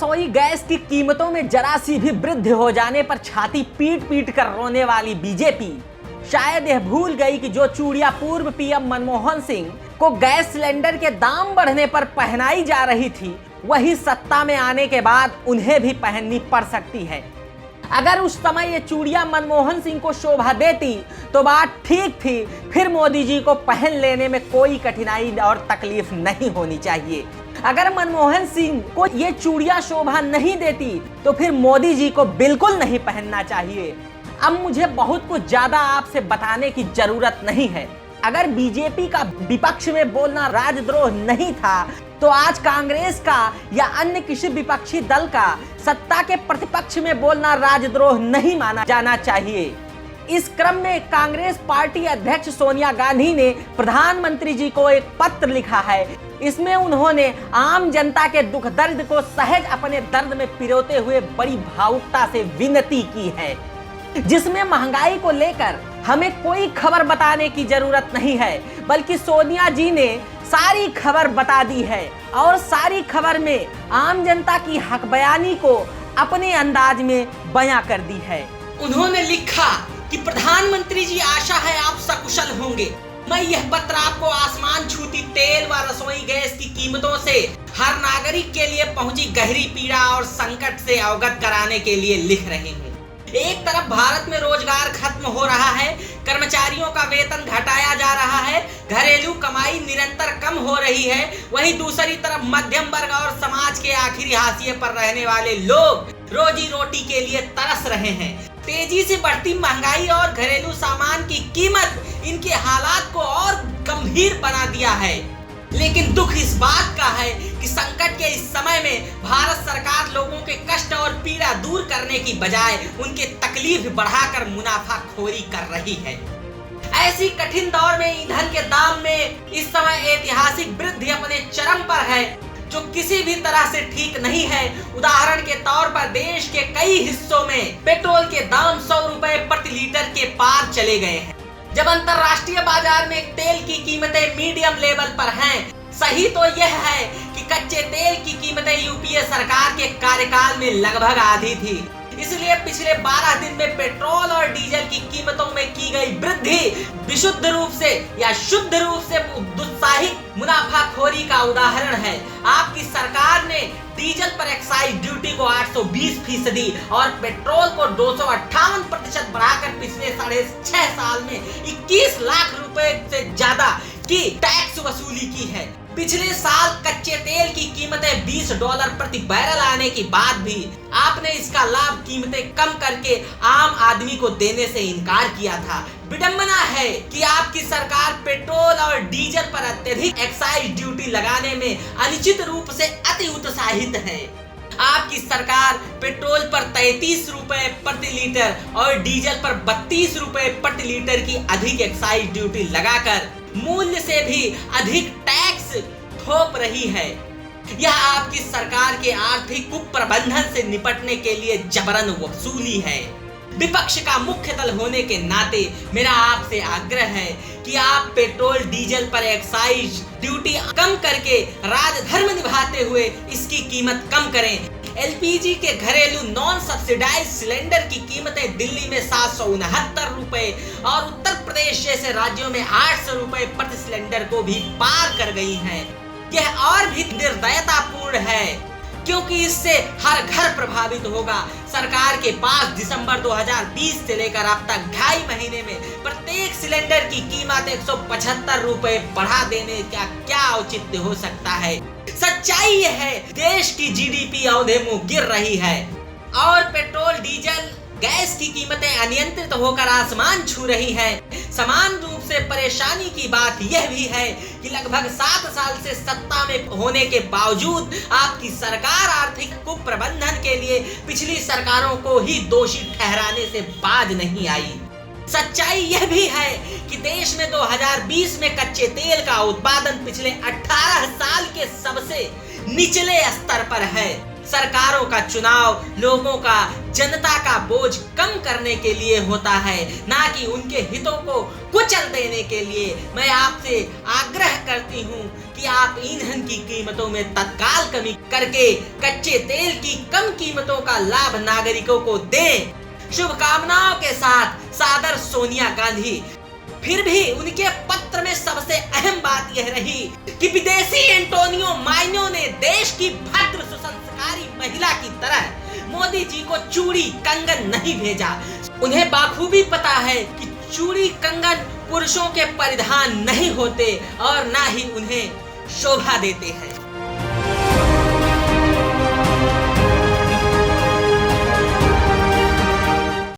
रसोई गैस की कीमतों में जरा सी भी वृद्धि हो जाने पर छाती पीट पीट कर रोने वाली बीजेपी शायद यह भूल गई कि जो चूड़ियां पूर्व पीएम मनमोहन सिंह को गैस सिलेंडर के दाम बढ़ने पर पहनाई जा रही थी, वही सत्ता में आने के बाद उन्हें भी पहननी पड़ सकती है। अगर उस समय ये चूड़ियां मनमोहन सिंह को शोभा देती तो बात ठीक थी, फिर मोदी जी को पहन लेने में कोई कठिनाई और तकलीफ नहीं होनी चाहिए। अगर मनमोहन सिंह को ये चूड़ियां शोभा नहीं देती तो फिर मोदी जी को बिल्कुल नहीं पहनना चाहिए। अब मुझे बहुत कुछ ज्यादा आपसे बताने की जरूरत नहीं है। अगर बीजेपी का विपक्ष में बोलना राजद्रोह नहीं था तो आज कांग्रेस का या अन्य किसी विपक्षी दल का सत्ता के प्रतिपक्ष में बोलना राजद्रोह नहीं माना जाना चाहिए। इस क्रम में कांग्रेस पार्टी अध्यक्ष सोनिया गांधी ने प्रधानमंत्री जी को एक पत्र लिखा है। इसमें उन्होंने आम जनता के दुख दर्द को सहज अपने दर्द में पिरोते हुए बड़ी भावुकता से विनती की है, जिसमें महंगाई को लेकर हमें कोई खबर बताने की जरूरत नहीं है, बल्कि सोनिया जी ने सारी खबर बता दी है और सारी खबर में आम जनता की हक बयानी को अपने अंदाज में बयां कर दी है। उन्होंने लिखा कि प्रधानमंत्री जी, आशा है आप सकुशल होंगे। मैं यह पत्र आपको आसमान छूती तेल व रसोई गैस की कीमतों से हर नागरिक के लिए पहुंची गहरी पीड़ा और संकट से अवगत कराने के लिए लिख रहे हूँ। एक तरफ भारत में रोजगार खत्म हो रहा है, कर्मचारियों का वेतन घटाया जा रहा है, घरेलू कमाई निरंतर कम हो रही है, वहीं दूसरी तरफ मध्यम वर्ग और समाज के आखिरी हाशिए पर रहने वाले लोग रोजी रोटी के लिए तरस रहे हैं। तेजी से बढ़ती महंगाई और घरेलू सामान की कीमत इनके हालात को और गंभीर बना दिया है। लेकिन दुख इस बात का है कि संकट के इस समय में भारत सरकार लोगों के कष्ट और पीड़ा दूर करने की बजाय उनके तकलीफ बढ़ाकर मुनाफाखोरी कर रही है। ऐसी कठिन दौर में ईंधन के दाम में इस समय ऐतिहासिक वृद्धि अपने चरम पर है, जो किसी भी तरह से ठीक नहीं है। उदाहरण के तौर पर देश के कई हिस्सों में पेट्रोल के दाम 100 रुपए प्रति लीटर के पार चले गए हैं, जब अंतरराष्ट्रीय बाजार में तेल की कीमतें मीडियम लेवल पर हैं। सही तो यह है कि कच्चे तेल की कीमतें यूपीए सरकार के कार्यकाल में लगभग आधी थी, इसलिए पिछले 12 दिन में पेट्रोल और डीजल की कीमतों में की गई वृद्धि विशुद्ध रूप से या शुद्ध रूप से दुस्साहिक मुनाफाखोरी का उदाहरण है। आपकी सरकार ने डीजल पर एक्साइज ड्यूटी को 820% और पेट्रोल को 258% बढ़ाकर पिछले 6.5 साल में 21 लाख रुपए से ज्यादा की टैक्स वसूली की है। पिछले साल कच्चे तेल की कीमतें $20 प्रति बैरल आने के बाद भी आपने इसका लाभ कीमतें कम करके आम आदमी को देने से इनकार किया था। विडंबना है कि आपकी सरकार पेट्रोल और डीजल पर अत्यधिक एक्साइज ड्यूटी लगाने में अनिश्चित रूप से अति उत्साहित है। आपकी सरकार पेट्रोल पर 33 रुपए प्रति लीटर और डीजल पर 32 रुपए प्रति लीटर की अधिक एक्साइज ड्यूटी लगाकर मूल्य से भी अधिक टैक्स थोप रही है। यह आपकी सरकार के आर्थिक कुप्रबंधन से निपटने के लिए जबरन वसूली है। विपक्ष का मुख्य दल होने के नाते मेरा आपसे आग्रह है कि आप पेट्रोल डीजल पर एक्साइज ड्यूटी कम करके राजधर्म निभाते हुए इसकी कीमत कम करें। एलपीजी के घरेलू नॉन सब्सिडाइज सिलेंडर की कीमतें दिल्ली में 769 रुपए और उत्तर प्रदेश जैसे राज्यों में 800 रुपए प्रति सिलेंडर को भी पार कर गई हैं। यह और भी निर्दयतापूर्ण है, क्योंकि इससे हर घर प्रभावित होगा। सरकार के पास दिसंबर 2020 से लेकर अब तक 2.5 महीने में प्रत्येक सिलेंडर की कीमत 175 रुपए बढ़ा देने का क्या औचित्य हो सकता है। सच्चाई यह है, देश की जीडीपी औंधे मुंह गिर रही है और पेट्रोल डीजल गैस की कीमतें अनियंत्रित होकर आसमान छू रही हैं। समान रूप से परेशानी की बात यह भी है कि लगभग 7 साल से सत्ता में होने के बावजूद आपकी सरकार आर्थिक कुप्रबंधन के लिए पिछली सरकारों को ही दोषी ठहराने से बाज नहीं आई। सच्चाई यह भी है कि देश में 2020 में कच्चे तेल का उत्पादन पिछले 18 साल के सबसे निचले स्तर पर है। सरकारों का चुनाव लोगों का, जनता का बोझ कम करने के लिए होता है, ना कि उनके हितों को कुचल देने के लिए। मैं आपसे आग्रह करती हूँ कि आप ईंधन की कीमतों में तत्काल कमी करके कच्चे तेल की कम कीमतों का लाभ नागरिकों को दें। शुभकामनाओं के साथ सादर सोनिया गांधी। फिर भी उनके पत्र में सबसे अहम बात यह रही कि विदेशी एंटोनियो माइनो ने देश की भद्र सुसंस्कारी महिला की तरह मोदी जी को चूड़ी कंगन नहीं भेजा। उन्हें बाखूबी पता है कि चूड़ी कंगन पुरुषों के परिधान नहीं होते और ना ही उन्हें शोभा देते हैं।